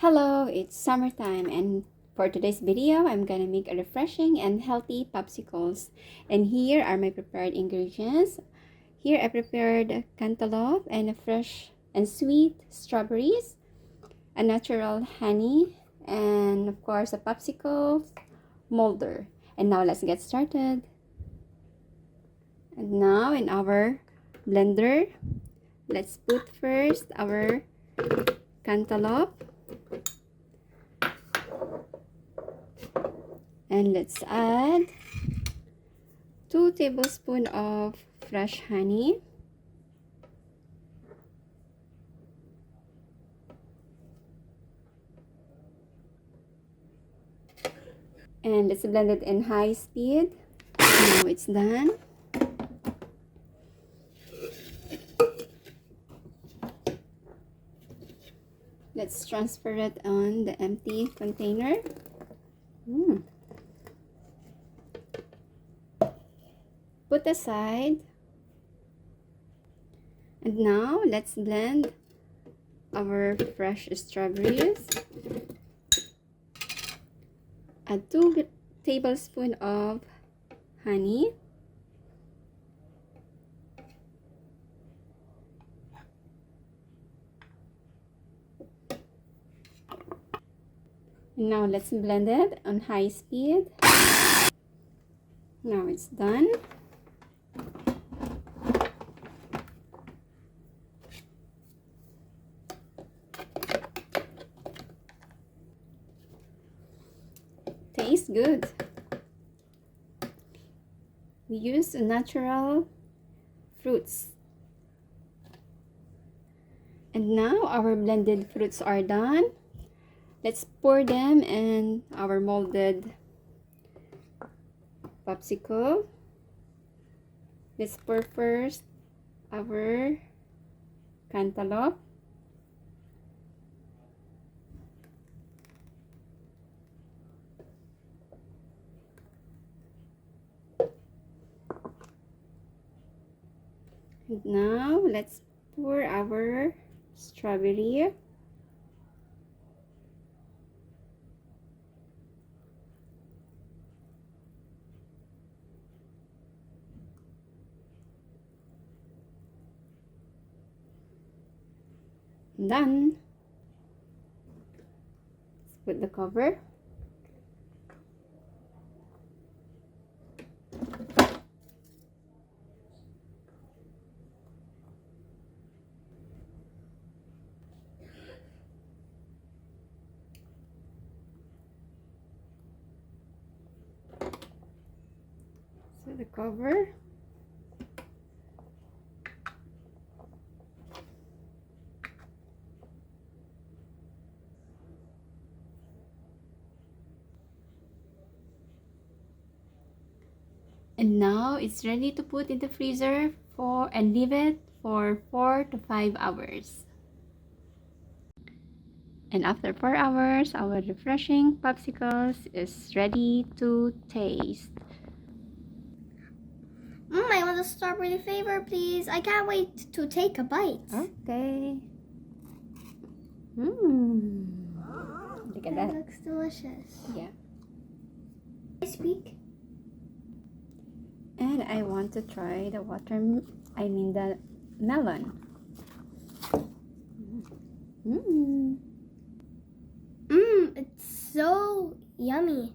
Hello, it's summertime, and for today's video, I'm gonna make a refreshing and healthy popsicles. And here are my prepared ingredients. Here I prepared cantaloupe and a fresh and sweet strawberries, a natural honey, and of course a popsicle molder. And now let's get started. And now in our blender, let's put first our cantaloupe. And let's add 2 tablespoons of fresh honey. And let's blend it in high speed. Now it's done. Let's transfer it on the empty container. Put aside. And now let's blend our fresh strawberries. Add 2 tablespoons of honey. And now let's blend it on high speed. Now it's done. Tastes good. We use natural fruits. And now our blended fruits are done. Let's pour them in our molded popsicle. Let's pour first our cantaloupe. And now let's pour our strawberry. Done. Let's put the cover. So the cover. And now it's ready to put in the freezer and leave it for 4 to 5 hours. And after 4 hours, our refreshing popsicles is ready to taste. I want a strawberry flavor, please. I can't wait to take a bite. Okay. Look at that. Looks delicious. Yeah. I speak. And I want to try the the melon. It's so yummy.